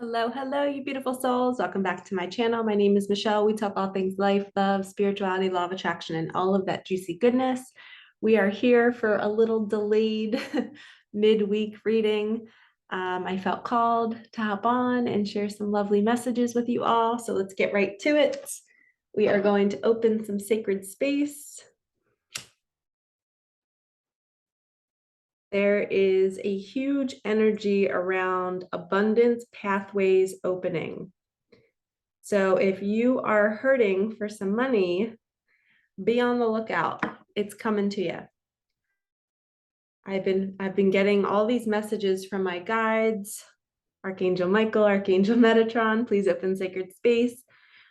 Hello, hello, you beautiful souls. Welcome back to my channel. My name is Michelle. We talk all things life, love, spirituality, law of attraction, and all of that juicy goodness. We are here for a little delayed midweek reading. I felt called to hop on and share some lovely messages with you all. So let's get right to it. We are going to open some sacred space. There is a huge energy around abundance pathways opening. So if you are hurting for some money, be on the lookout. It's coming to you. I've been getting all these messages from my guides, Archangel Michael, Archangel Metatron, please open sacred space.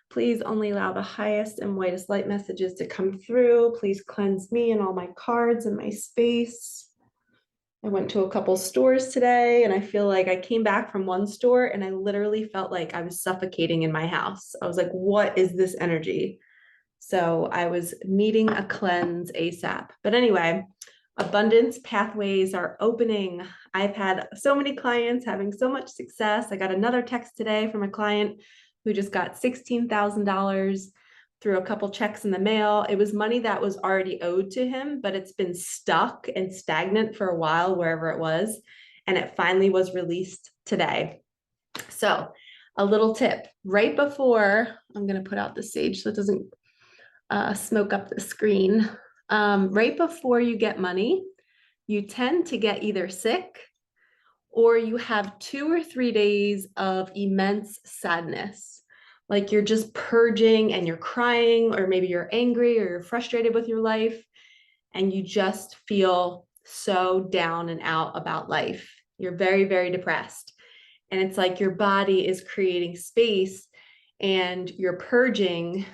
Please only allow the highest and whitest light messages to come through. Please cleanse me and all my cards and my space. I went to a couple stores today and I feel like I came back from one store and I literally felt like I was suffocating in my house. I was like, what is this energy? So I was needing a cleanse ASAP. But anyway, abundance pathways are opening. I've had so many clients having so much success. I got another text today from a client who just got $16,000 through a couple checks in the mail. It was money that was already owed to him, but it's been stuck and stagnant for a while, wherever it was. And it finally was released today. So a little tip, right before, I'm going to put out the sage so it doesn't smoke up the screen. Right before you get money, you tend to get either sick or you have 2 or 3 days of immense sadness. Like you're just purging and you're crying, or maybe you're angry or you're frustrated with your life and you just feel so down and out about life. You're very, very depressed. And it's like your body is creating space and you're purging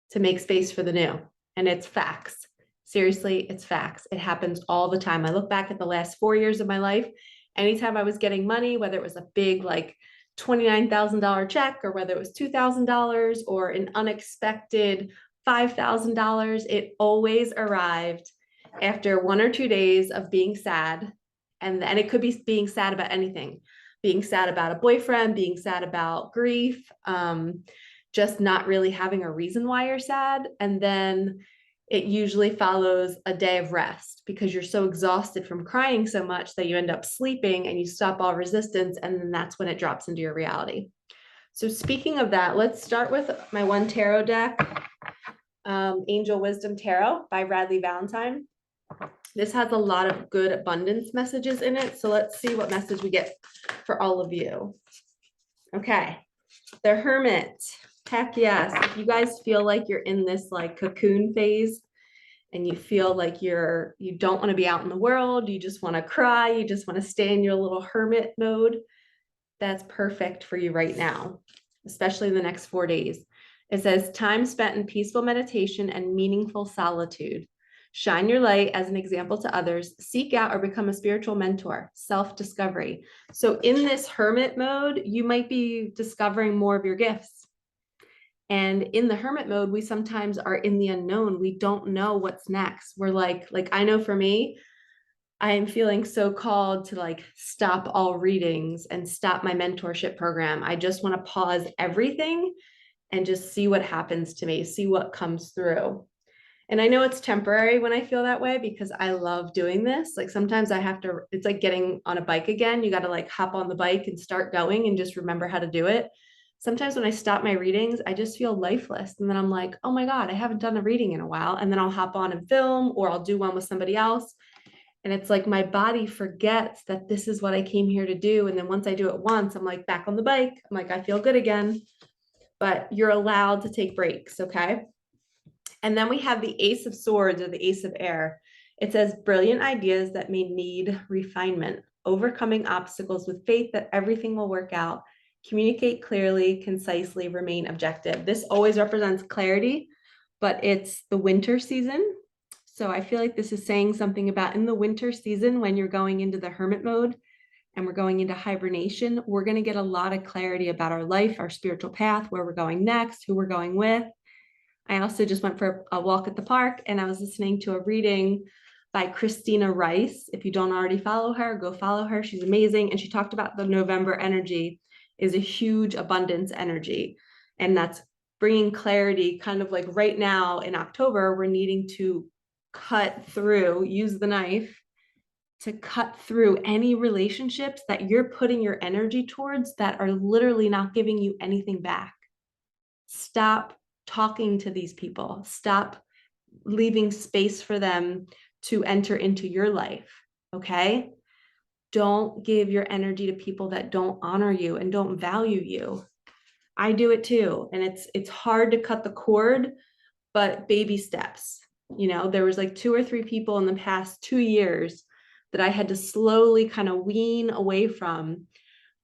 to make space for the new. And it's facts. Seriously, it's facts. It happens all the time. I look back at the last 4 years of my life. Anytime I was getting money, whether it was a big like $29,000 check or whether it was $2,000 or an unexpected $5,000, it always arrived after 1 or 2 days of being sad. And it could be being sad about anything, being sad about a boyfriend, being sad about grief, just not really having a reason why you're sad. And then it usually follows a day of rest because you're so exhausted from crying so much that you end up sleeping and you stop all resistance. And then that's when it drops into your reality. So speaking of that, let's start with my one tarot deck, Angel Wisdom Tarot by Radley Valentine. This has a lot of good abundance messages in it. So let's see what message we get for all of you. Okay, the Hermit. Heck yes. If you guys feel like you're in this like cocoon phase and you feel like you don't want to be out in the world, you just want to cry, you just want to stay in your little hermit mode, that's perfect for you right now, especially in the next 4 days. It says time spent in peaceful meditation and meaningful solitude. Shine your light as an example to others. Seek out or become a spiritual mentor. Self-discovery. So in this hermit mode, you might be discovering more of your gifts. And in the hermit mode, we sometimes are in the unknown. We don't know what's next. We're like I know for me, I am feeling so called to like stop all readings and stop my mentorship program. I just want to pause everything and just see what happens to me, see what comes through. And I know it's temporary when I feel that way because I love doing this. Like sometimes I have to, it's like getting on a bike again. You got to like hop on the bike and start going and just remember how to do it. Sometimes when I stop my readings, I just feel lifeless. And then I'm like, oh my God, I haven't done a reading in a while. And then I'll hop on and film, or I'll do one with somebody else. And it's like my body forgets that this is what I came here to do. And then once I do it once, I'm like back on the bike. I'm like, I feel good again. But you're allowed to take breaks, okay? And then we have the Ace of Swords, or the Ace of Air. It says brilliant ideas that may need refinement, overcoming obstacles with faith that everything will work out. Communicate clearly, concisely, remain objective. This always represents clarity, but it's the winter season. So I feel like this is saying something about in the winter season when you're going into the hermit mode and we're going into hibernation, we're going to get a lot of clarity about our life, our spiritual path, where we're going next, who we're going with. I also just went for a walk at the park and I was listening to a reading by Christina Rice. If you don't already follow her, go follow her. She's amazing. And she talked about the November energy. is a huge abundance energy. And that's bringing clarity, kind of like right now in October, we're needing to cut through, use the knife to cut through any relationships that you're putting your energy towards that are literally not giving you anything back. Stop talking to these people. Stop leaving space for them to enter into your life. Okay? Don't give your energy to people that don't honor you and don't value you. I do it too. And it's hard to cut the cord, but baby steps. You know, there was like 2 or 3 people in the past 2 years that I had to slowly kind of wean away from.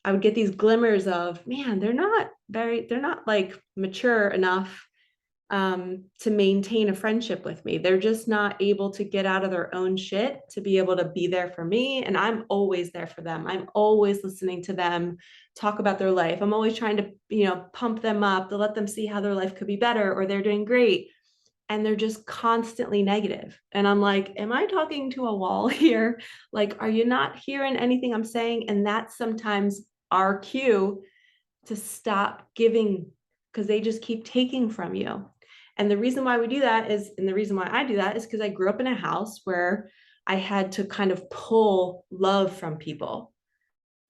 I would get these glimmers of, man, they're not like mature enough to maintain a friendship with me. They're just not able to get out of their own shit to be able to be there for me. And I'm always there for them. I'm always listening to them talk about their life. I'm always trying to, pump them up to let them see how their life could be better or they're doing great. And they're just constantly negative. And I'm like, am I talking to a wall here? Like, are you not hearing anything I'm saying? And that's sometimes our cue to stop giving, because they just keep taking from you. And the reason why we do that is, and the reason why I do that is because I grew up in a house where I had to kind of pull love from people.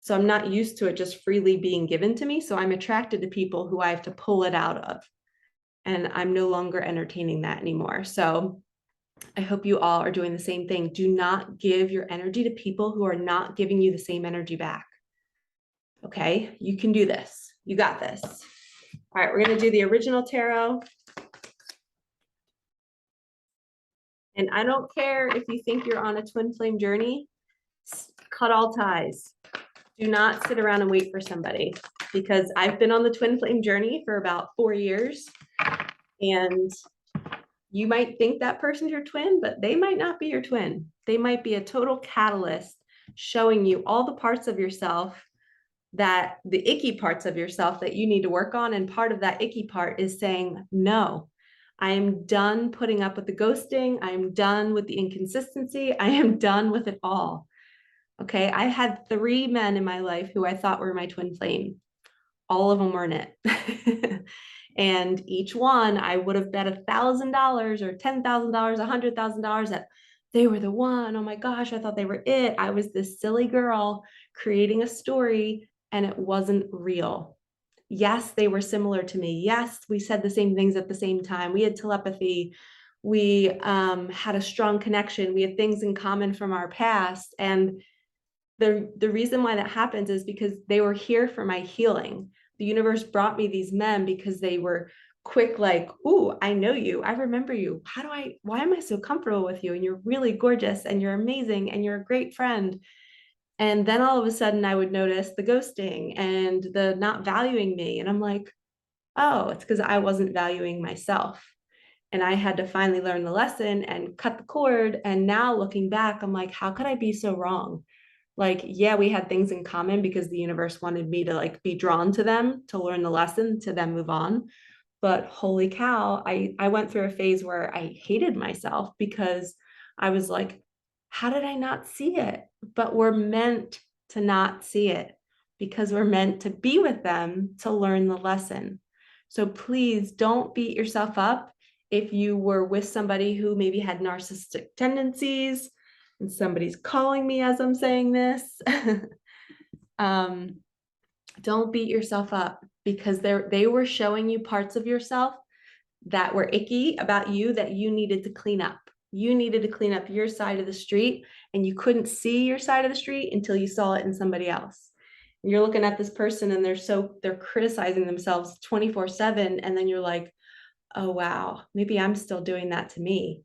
So I'm not used to it just freely being given to me. So I'm attracted to people who I have to pull it out of. And I'm no longer entertaining that anymore. So I hope you all are doing the same thing. Do not give your energy to people who are not giving you the same energy back. Okay, you can do this. You got this. All right, we're going to do the original tarot. And I don't care if you think you're on a twin flame journey, cut all ties. Do not sit around and wait for somebody, because I've been on the twin flame journey for about 4 years. And you might think that person's your twin, but they might not be your twin. They might be a total catalyst showing you all the parts of yourself, that the icky parts of yourself that you need to work on. And part of that icky part is saying, no, I am done putting up with the ghosting. I am done with the inconsistency. I am done with it all. Okay. I had 3 men in my life who I thought were my twin flame. All of them weren't it. And each one, I would have bet $1,000 or $10,000, $100,000 that they were the one. Oh my gosh, I thought they were it. I was this silly girl creating a story and it wasn't real. Yes, they were similar to me. Yes, we said the same things at the same time. We had telepathy. We had a strong connection. We had things in common from our past. And the reason why that happens is because they were here for my healing. The universe brought me these men because they were quick, like, ooh, I know you. I remember you. Why am I so comfortable with you? And you're really gorgeous and you're amazing and you're a great friend. And then all of a sudden I would notice the ghosting and the not valuing me. And I'm like, oh, it's because I wasn't valuing myself. And I had to finally learn the lesson and cut the cord. And now looking back, I'm like, how could I be so wrong? Like, yeah, we had things in common because the universe wanted me to like be drawn to them, to learn the lesson, to then move on. But holy cow, I went through a phase where I hated myself because I was like, how did I not see it? But we're meant to not see it because we're meant to be with them to learn the lesson. So please don't beat yourself up if you were with somebody who maybe had narcissistic tendencies. And somebody's calling me as I'm saying this. Don't beat yourself up because they were showing you parts of yourself that were icky about you that you needed to clean up. You needed to clean up your side of the street, and you couldn't see your side of the street until you saw it in somebody else. And you're looking at this person and they're criticizing themselves 24/7. And then you're like, oh, wow, maybe I'm still doing that to me.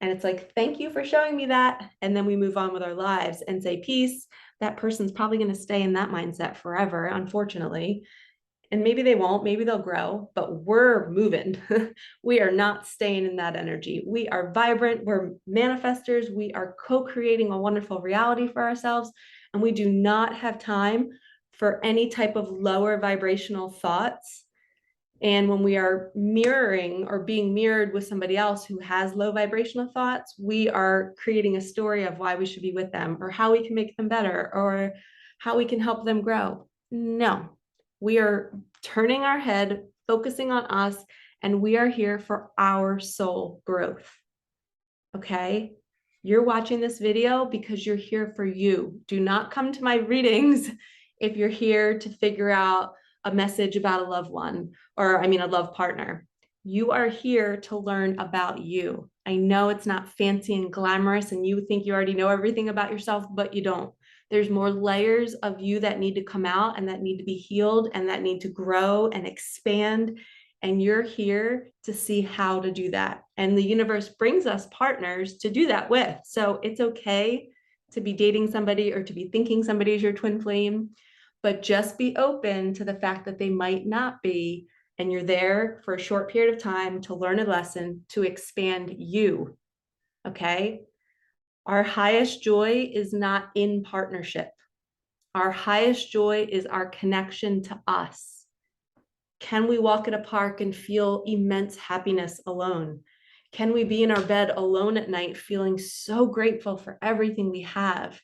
And it's like, thank you for showing me that. And then we move on with our lives and say, peace. That person's probably going to stay in that mindset forever, unfortunately. And maybe they won't, maybe they'll grow, but we're moving. We are not staying in that energy. We are vibrant. We're manifestors. We are co-creating a wonderful reality for ourselves. And we do not have time for any type of lower vibrational thoughts. And when we are mirroring or being mirrored with somebody else who has low vibrational thoughts, we are creating a story of why we should be with them or how we can make them better or how we can help them grow. No, We are turning our head, focusing on us, and we are here for our soul growth. Okay? You're watching this video because you're here for you. Do not come to my readings if you're here to figure out a message about a loved one, or I mean, a love partner. You are here to learn about you. I know it's not fancy and glamorous, and you think you already know everything about yourself, but you don't. There's more layers of you that need to come out and that need to be healed and that need to grow and expand. And you're here to see how to do that. And the universe brings us partners to do that with. So it's okay to be dating somebody or to be thinking somebody is your twin flame, but just be open to the fact that they might not be. And you're there for a short period of time to learn a lesson, to expand you. Okay? Our highest joy is not in partnership. Our highest joy is our connection to us. Can we walk in a park and feel immense happiness alone? Can we be in our bed alone at night feeling so grateful for everything we have?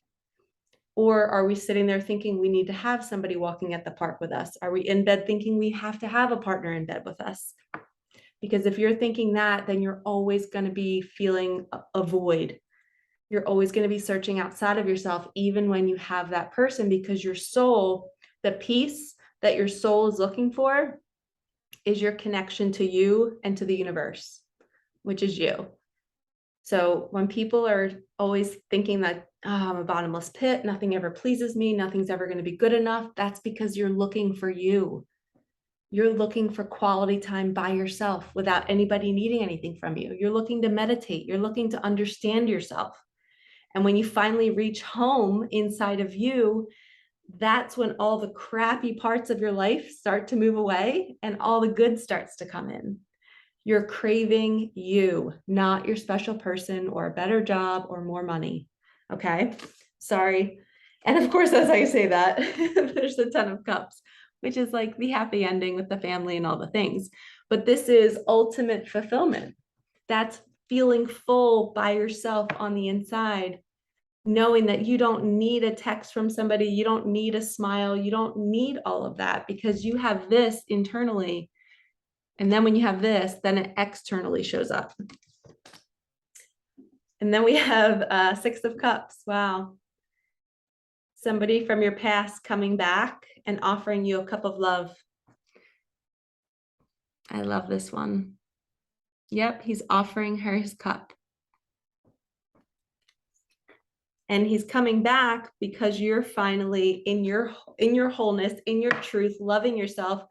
Or are we sitting there thinking we need to have somebody walking at the park with us? Are we in bed thinking we have to have a partner in bed with us? Because if you're thinking that, then you're always going to be feeling a void. You're always going to be searching outside of yourself, even when you have that person, because your soul, the peace that your soul is looking for, is your connection to you and to the universe, which is you. So when people are always thinking that, oh, I'm a bottomless pit, nothing ever pleases me, nothing's ever going to be good enough, that's because you're looking for you. You're looking for quality time by yourself without anybody needing anything from you. You're looking to meditate. You're looking to understand yourself. And when you finally reach home inside of you, that's when all the crappy parts of your life start to move away and all the good starts to come in. You're craving you, not your special person or a better job or more money. Okay, sorry. And of course, as I say that, there's the 10 of Cups, which is like the happy ending with the family and all the things. But this is ultimate fulfillment. That's feeling full by yourself on the inside, knowing that you don't need a text from somebody, you don't need a smile, you don't need all of that because you have this internally. And then when you have this, then it externally shows up. And then we have 6 of Cups. Wow. Somebody from your past coming back and offering you a cup of love. I love this one. Yep, he's offering her his cup. And he's coming back because you're finally in your wholeness, in your truth, loving yourself.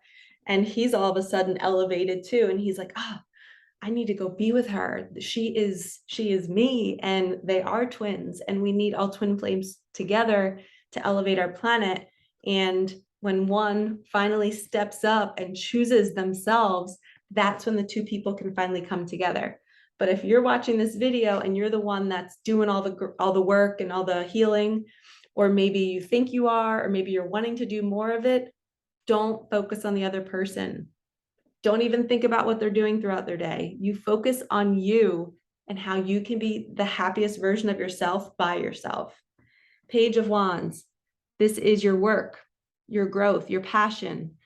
And he's all of a sudden elevated too. And he's like, oh, I need to go be with her. She is me, and they are twins. And we need all twin flames together to elevate our planet. And when one finally steps up and chooses themselves, that's when the two people can finally come together. But if you're watching this video and you're the one that's doing all the work and all the healing, or maybe you think you are, or maybe you're wanting to do more of it, don't focus on the other person. Don't even think about what they're doing throughout their day. You focus on you and how you can be the happiest version of yourself by yourself. Page of Wands. This is your work, your growth, your passion.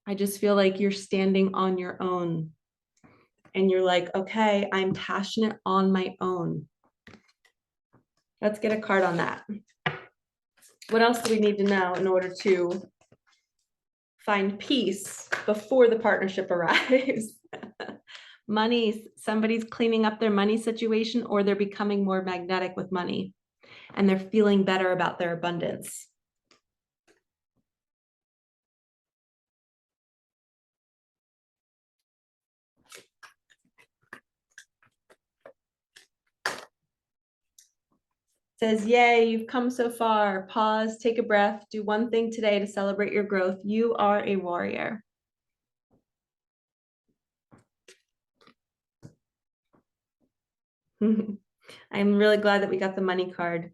I just feel like you're standing on your own and you're like, okay, I'm passionate on my own. Let's get a card on that. What else do we need to know in order to find peace before the partnership arrives? Money, somebody's cleaning up their money situation, or they're becoming more magnetic with money and they're feeling better about their abundance. Says, yay, you've come so far. Pause, take a breath, do one thing today to celebrate your growth. You are a warrior. I'm really glad that we got the money card,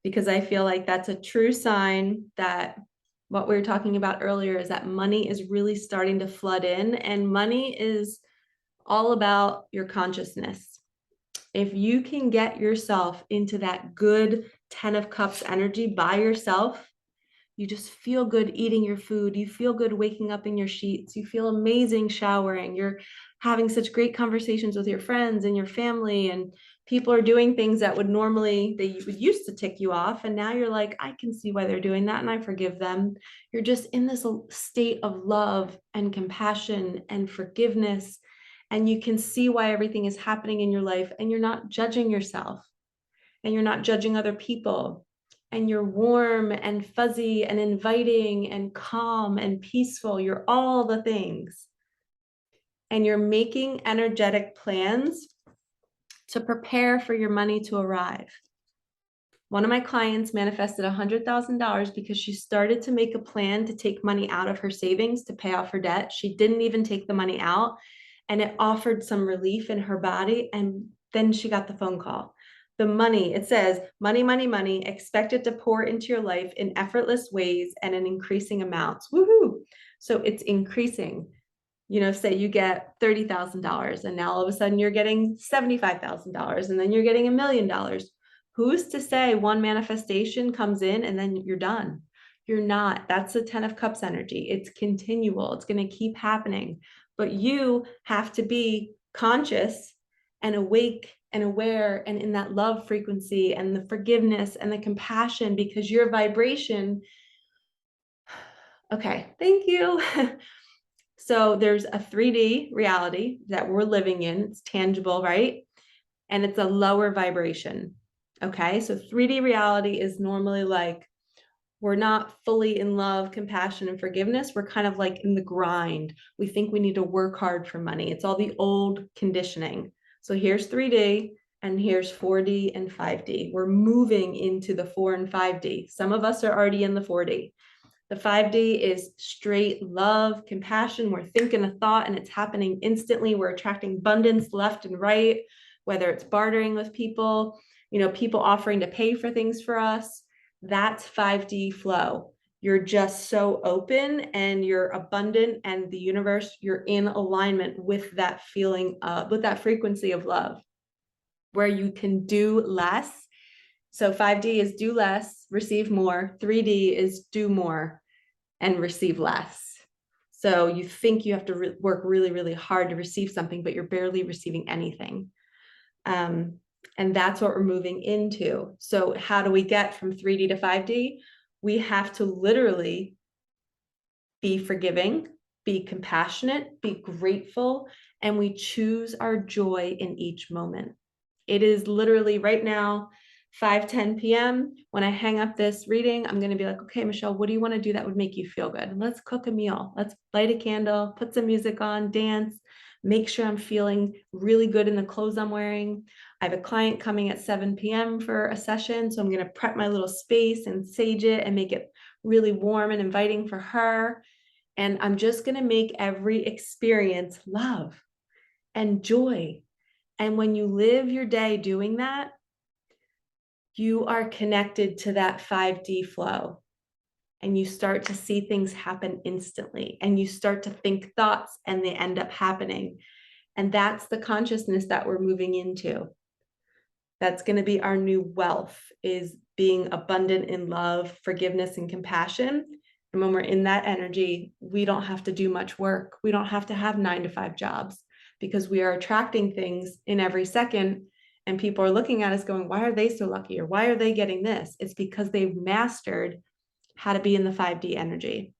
because I feel like that's a true sign that what we were talking about earlier is that money is really starting to flood in, and money is all about your consciousness. If you can get yourself into that good 10 of Cups energy by yourself, you just feel good eating your food. You feel good waking up in your sheets. You feel amazing showering. You're having such great conversations with your friends and your family, and people are doing things that would normally, they would used to tick you off. And now you're like, I can see why they're doing that and I forgive them. You're just in this state of love and compassion and forgiveness. And you can see why everything is happening in your life, and you're not judging yourself and you're not judging other people. And you're warm and fuzzy and inviting and calm and peaceful. You're all the things. And you're making energetic plans to prepare for your money to arrive. One of my clients manifested $100,000 because she started to make a plan to take money out of her savings to pay off her debt. She didn't even take the money out, and it offered some relief in her body. And then she got the phone call. The money, it says, money, money, money, expected to pour into your life in effortless ways and in increasing amounts. Woohoo! So it's increasing. Say you get $30,000 and now all of a sudden you're getting $75,000 and then you're getting $1 million. Who's to say one manifestation comes in and then you're done? You're not. That's the 10 of Cups energy. It's continual. It's going to keep happening. But you have to be conscious and awake and aware and in that love frequency and the forgiveness and the compassion, because your vibration. Okay, thank you. So there's a 3D reality that we're living in. It's tangible, right? And it's a lower vibration. Okay, so 3D reality is normally like, we're not fully in love, compassion, and forgiveness. We're kind of like in the grind. We think we need to work hard for money. It's all the old conditioning. So here's 3D and here's 4D and 5D. We're moving into the 4 and 5D. Some of us are already in the 4D. The 5D is straight love, compassion. We're thinking a thought and it's happening instantly. We're attracting abundance left and right, whether it's bartering with people, people offering to pay for things for us. That's 5D flow. You're just so open and you're abundant, and the universe, you're in alignment with that feeling of, with that frequency of love, where you can do less. So 5D is do less, receive more. 3D is do more and receive less. So you think you have to work really, really hard to receive something, but you're barely receiving anything. And that's what we're moving into. So how do we get from 3D to 5D? We have to literally be forgiving, be compassionate, be grateful, and we choose our joy in each moment. It is literally right now, 5:10 p.m. When I hang up this reading, I'm going to be like, okay, Michelle, what do you want to do that would make you feel good? Let's cook a meal. Let's light a candle, put some music on, dance, make sure I'm feeling really good in the clothes I'm wearing. I have a client coming at 7 p.m. for a session. So I'm going to prep my little space and sage it and make it really warm and inviting for her. And I'm just going to make every experience love and joy. And when you live your day doing that, you are connected to that 5D flow, and you start to see things happen instantly, and you start to think thoughts and they end up happening. And that's the consciousness that we're moving into. That's going to be our new wealth, is being abundant in love, forgiveness, and compassion. And when we're in that energy, we don't have to do much work. We don't have to have 9-to-5 jobs, because we are attracting things in every second. And people are looking at us going, why are they so lucky? Or why are they getting this? It's because they've mastered how to be in the 5D energy.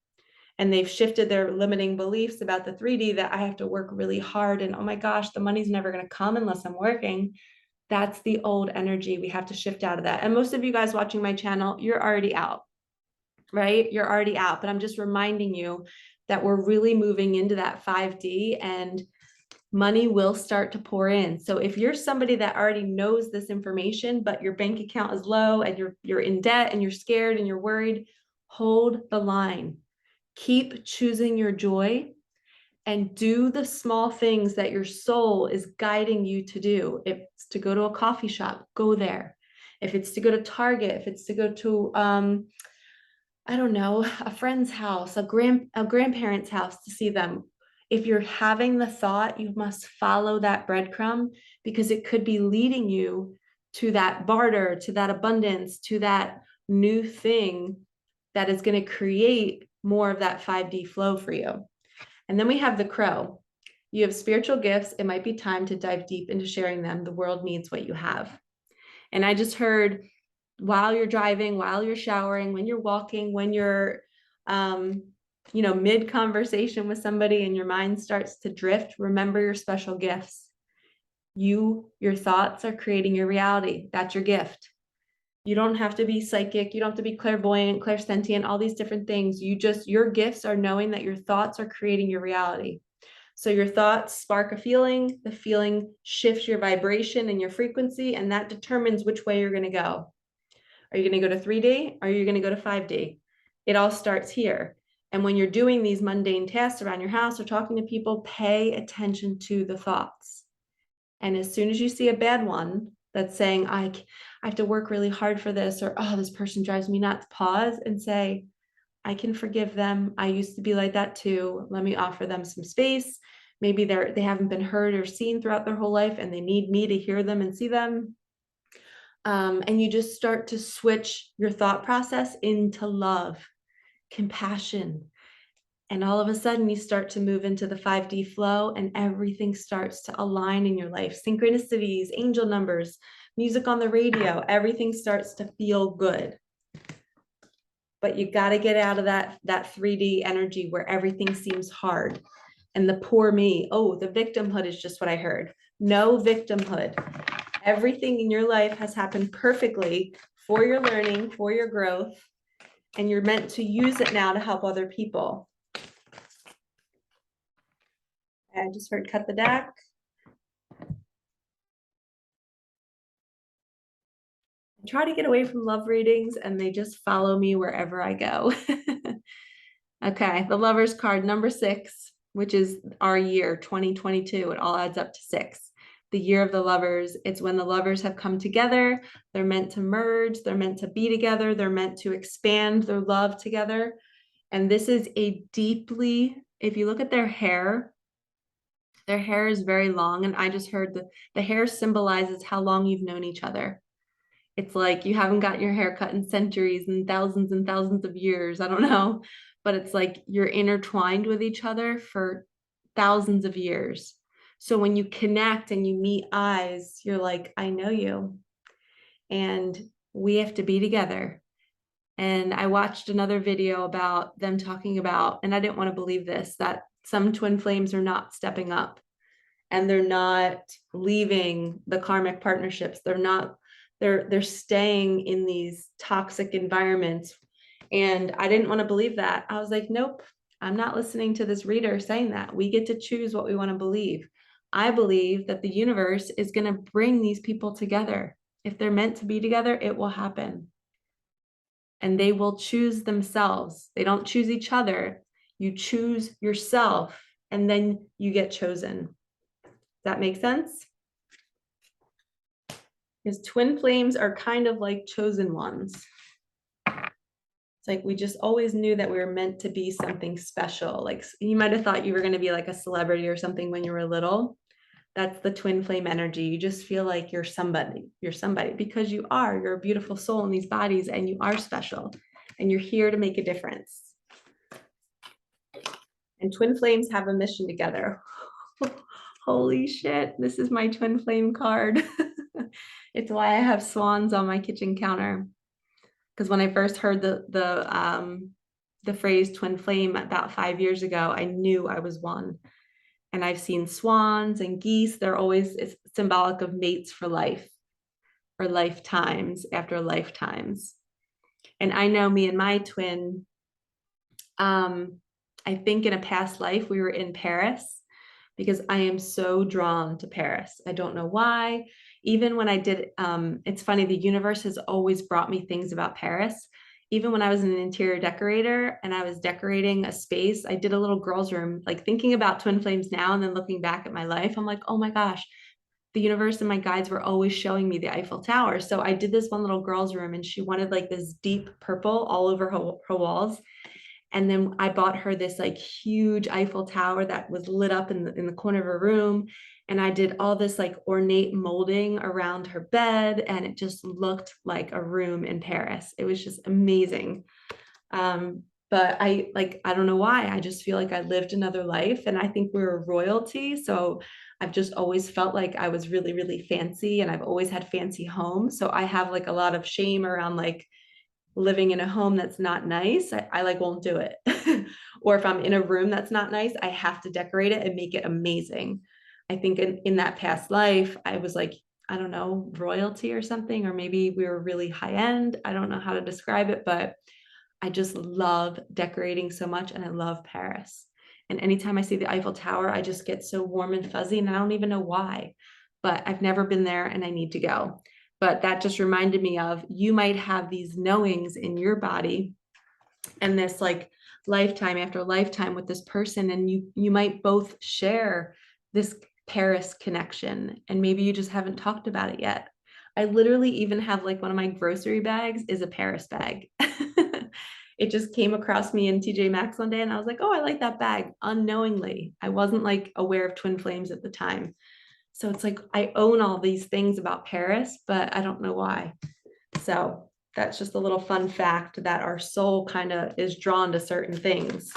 And they've shifted their limiting beliefs about the 3D, that I have to work really hard. And oh my gosh, the money's never going to come unless I'm working. That's the old energy. We have to shift out of that. And most of you guys watching my channel, you're already out, right? You're already out. But I'm just reminding you that we're really moving into that 5D, and money will start to pour in. So if you're somebody that already knows this information, but your bank account is low and you're in debt and you're scared and you're worried, hold the line. Keep choosing your joy and do the small things that your soul is guiding you to do. If it's to go to a coffee shop, go there. If it's to go to Target, if it's to go to, I don't know, a friend's house, a grandparent's house to see them, If you're having the thought, you must follow that breadcrumb, because it could be leading you to that barter, to that abundance, to that new thing that is going to create more of that 5D flow for you. And then we have the crow. You have spiritual gifts. It might be time to dive deep into sharing them. The world needs what you have. And I just heard, while you're driving, while you're showering, when you're walking, when you're, mid conversation with somebody and your mind starts to drift, remember your special gifts. Your thoughts are creating your reality. That's your gift. You don't have to be psychic. You don't have to be clairvoyant, clairsentient, all these different things. Your gifts are knowing that your thoughts are creating your reality. So your thoughts spark a feeling, the feeling shifts your vibration and your frequency, and that determines which way you're going to go. Are you going to go to 3D? Or are you going to go to 5D? It all starts here. And when you're doing these mundane tasks around your house or talking to people, pay attention to the thoughts. And as soon as you see a bad one that's saying, I have to work really hard for this, or, oh, this person drives me nuts, pause and say, I can forgive them. I used to be like that too. Let me offer them some space. Maybe they haven't been heard or seen throughout their whole life, and they need me to hear them and see them. And you just start to switch your thought process into love, compassion. And all of a sudden you start to move into the 5D flow, and everything starts to align in your life. Synchronicities, angel numbers, music on the radio, everything starts to feel good. But you got to get out of that 3D energy where everything seems hard. And the poor me, the victimhood is just what I heard. No victimhood. Everything in your life has happened perfectly for your learning, for your growth, and you're meant to use it now to help other people. I just heard cut the deck. I try to get away from love readings, and they just follow me wherever I go. Okay, the Lovers card, number 6, which is our year, 2022. It all adds up to 6. The year of the lovers. It's when the lovers have come together. They're meant to merge. They're meant to be together. They're meant to expand their love together. And this is if you look at their hair is very long. And I just heard the hair symbolizes how long you've known each other. It's like you haven't got your hair cut in centuries and thousands of years. I don't know. But it's like you're intertwined with each other for thousands of years. So when you connect and you meet eyes, you're like, I know you. And we have to be together. And I watched another video about them talking about, and I didn't want to believe this, that some twin flames are not stepping up, and they're not leaving the karmic partnerships. They're staying in these toxic environments. And I didn't want to believe that. I was like, nope, I'm not listening to this reader saying that. We get to choose what we want to believe. I believe that the universe is going to bring these people together. If they're meant to be together, it will happen. And they will choose themselves. They don't choose each other. You choose yourself, and then you get chosen. Does that make sense? Because twin flames are kind of like chosen ones. It's like we just always knew that we were meant to be something special. Like you might have thought you were going to be like a celebrity or something when you were little. That's the twin flame energy. You just feel like you're somebody. You're somebody because you are. You're a beautiful soul in these bodies, and you are special, and you're here to make a difference. And twin flames have a mission together. Holy shit, this is my twin flame card. It's why I have swans on my kitchen counter. Because when I first heard the phrase twin flame about 5 years ago, I knew I was one. And I've seen swans and geese. They're always symbolic of mates for life, or lifetimes after lifetimes. And I know me and my twin, I think in a past life we were in Paris, because I am so drawn to Paris. I don't know why. Even when I did, it's funny, the universe has always brought me things about Paris. Even when I was an interior decorator and I was decorating a space, I did a little girls' room, like thinking about twin flames now and then looking back at my life, I'm like, oh my gosh, the universe and my guides were always showing me the Eiffel Tower. So I did this one little girls' room, and she wanted like this deep purple all over her walls. And then I bought her this like huge Eiffel Tower that was lit up in the corner of her room. And I did all this like ornate molding around her bed, and it just looked like a room in Paris. It was just amazing. But I don't know why. I just feel like I lived another life, and I think we were royalty. So I've just always felt like I was really, really fancy, and I've always had fancy homes. So I have like a lot of shame around like living in a home that's not nice. I like won't do it. Or if I'm in a room that's not nice, I have to decorate it and make it amazing. I think in that past life, I was like, I don't know, royalty or something, or maybe we were really high end. I don't know how to describe it, but I just love decorating so much, and I love Paris. And anytime I see the Eiffel Tower, I just get so warm and fuzzy, and I don't even know why, but I've never been there and I need to go. But that just reminded me of, you might have these knowings in your body and this like lifetime after lifetime with this person, and you might both share this Paris connection, and maybe you just haven't talked about it yet. I literally even have like one of my grocery bags is a Paris bag. It just came across me in TJ Maxx one day, and I was like, oh, I like that bag, unknowingly. I wasn't like aware of twin flames at the time. So it's like I own all these things about Paris, but I don't know why. So that's just a little fun fact, that our soul kind of is drawn to certain things.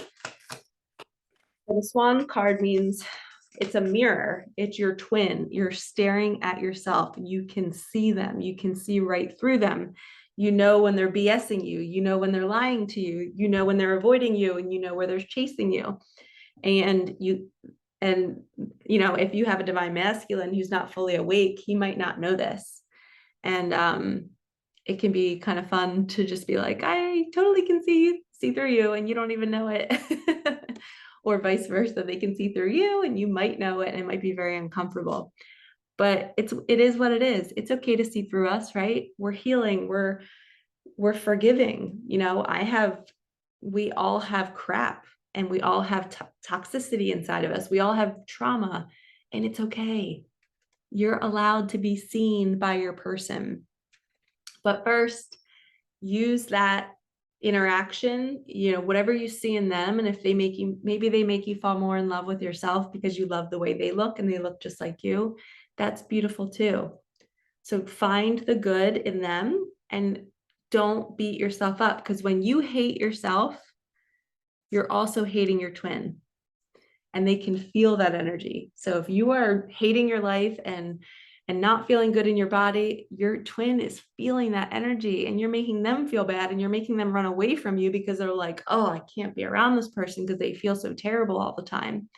So the swan card means it's a mirror. It's your twin. You're staring at yourself. You can see them. You can see right through them. You know when they're BSing you. You know when they're lying to you. You know when they're avoiding you, and you know where they're chasing you. And if you have a divine masculine who's not fully awake, he might not know this. And it can be kind of fun to just be like, I totally can see through you, and you don't even know it. Or vice versa, they can see through you and you might know it, and it might be very uncomfortable. But it is what it is. It's okay to see through us, right? We're healing, we're forgiving. We all have crap, and we all have toxicity inside of us. We all have trauma, and it's okay. You're allowed to be seen by your person. But first, use that interaction, whatever you see in them. And if maybe they make you fall more in love with yourself because you love the way they look and they look just like you, that's beautiful too. So find the good in them and don't beat yourself up, because when you hate yourself, you're also hating your twin, and they can feel that energy. So if you are hating your life and not feeling good in your body, your twin is feeling that energy, and you're making them feel bad, and you're making them run away from you because they're like, oh, I can't be around this person because they feel so terrible all the time.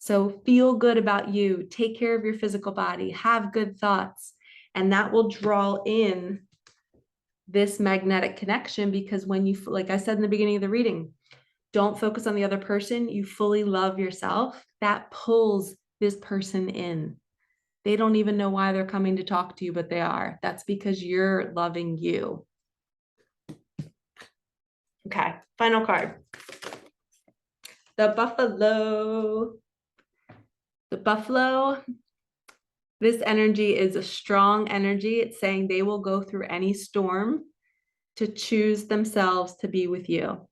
So feel good about you, take care of your physical body, have good thoughts, and that will draw in this magnetic connection. Because when you, like I said in the beginning of the reading, don't focus on the other person, you fully love yourself, that pulls this person in. They don't even know why they're coming to talk to you, but they are. That's because you're loving you. Okay, final card. The buffalo. The buffalo, this energy is a strong energy. It's saying they will go through any storm to choose themselves to be with you.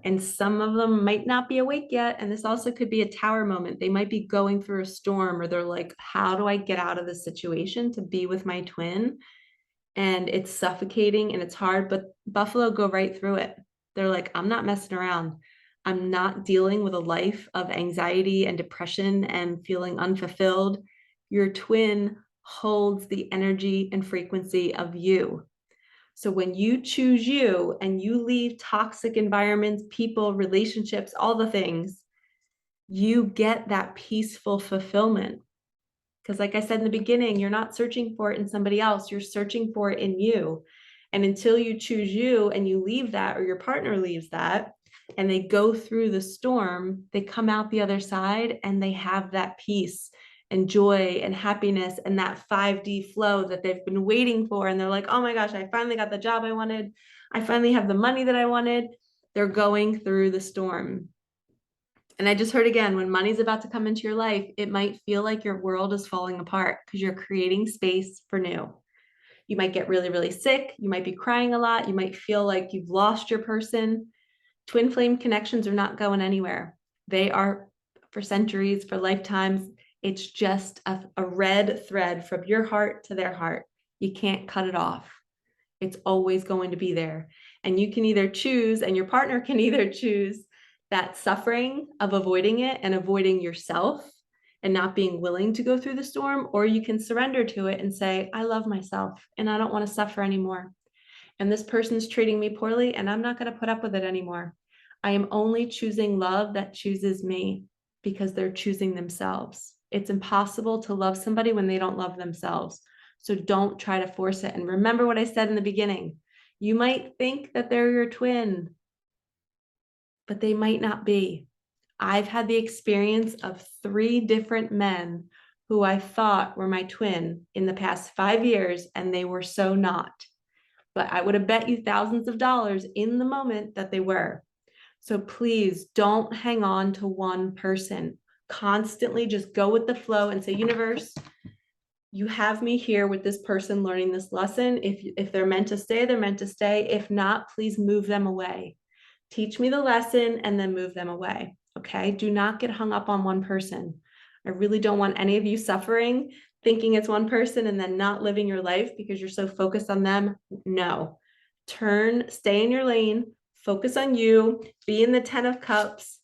And some of them might not be awake yet. And this also could be a tower moment. They might be going through a storm, or they're like, how do I get out of this situation to be with my twin? And it's suffocating and it's hard, but buffalo go right through it. They're like, I'm not messing around. I'm not dealing with a life of anxiety and depression and feeling unfulfilled. Your twin holds the energy and frequency of you. So when you choose you and you leave toxic environments, people, relationships, all the things, you get that peaceful fulfillment. Because like I said in the beginning, you're not searching for it in somebody else, you're searching for it in you. And until you choose you and you leave that, or your partner leaves that, and they go through the storm, they come out the other side and they have that peace and joy and happiness and that 5D flow that they've been waiting for. And they're like, oh my gosh, I finally got the job I wanted. I finally have the money that I wanted. They're going through the storm. And I just heard again, when money's about to come into your life, it might feel like your world is falling apart because you're creating space for new. You might get really, really sick. You might be crying a lot. You might feel like you've lost your person. Twin flame connections are not going anywhere. They are for centuries, for lifetimes. It's just a red thread from your heart to their heart. You can't cut it off. It's always going to be there. And you can either choose, and your partner can either choose that suffering of avoiding it and avoiding yourself and not being willing to go through the storm, or you can surrender to it and say, I love myself and I don't want to suffer anymore. And this person's treating me poorly and I'm not going to put up with it anymore. I am only choosing love that chooses me because they're choosing themselves. It's impossible to love somebody when they don't love themselves. So don't try to force it. And remember what I said in the beginning. You might think that they're your twin, but they might not be. I've had the experience of 3 different men who I thought were my twin in the past 5 years, and they were so not. But I would have bet you thousands of dollars in the moment that they were. So please don't hang on to one person. Constantly just go with the flow and say, universe, you have me here with this person learning this lesson. If they're meant to stay, they're meant to stay. If not, please move them away. Teach me the lesson and then move them away. Okay? Do not get hung up on one person. I really don't want any of you suffering, thinking it's one person and then not living your life because you're so focused on them. No. Stay in your lane, focus on you, be in the 10 of cups,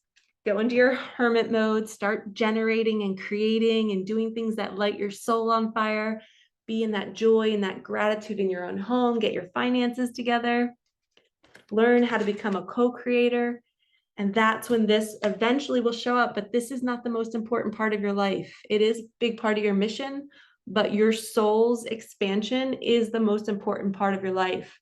go into your hermit mode, start generating and creating and doing things that light your soul on fire. Be in that joy and that gratitude in your own home, get your finances together, learn how to become a co-creator. And that's when this eventually will show up. But this is not the most important part of your life. It is a big part of your mission, but your soul's expansion is the most important part of your life.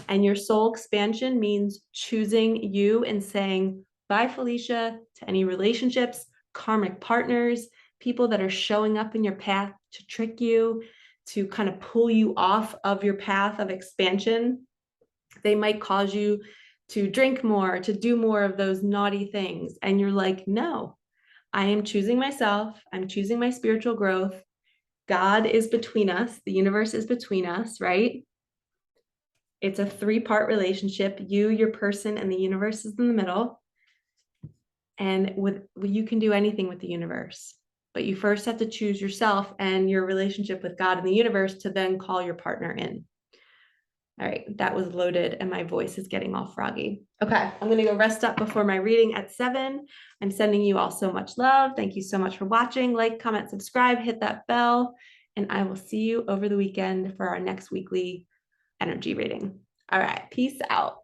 And your soul expansion means choosing you and saying, bye, Felicia, to any relationships, karmic partners, people that are showing up in your path to trick you, to kind of pull you off of your path of expansion. They might cause you to drink more, to do more of those naughty things. And you're like, no, I am choosing myself. I'm choosing my spiritual growth. God is between us. The universe is between us, right? It's a 3-part relationship. You, your person, and the universe is in the middle. And you can do anything with the universe, but you first have to choose yourself and your relationship with God and the universe to then call your partner in. All right, that was loaded and my voice is getting all froggy. Okay, I'm gonna go rest up before my reading at 7. I'm sending you all so much love. Thank you so much for watching. Like, comment, subscribe, hit that bell, and I will see you over the weekend for our next weekly energy reading. All right, peace out.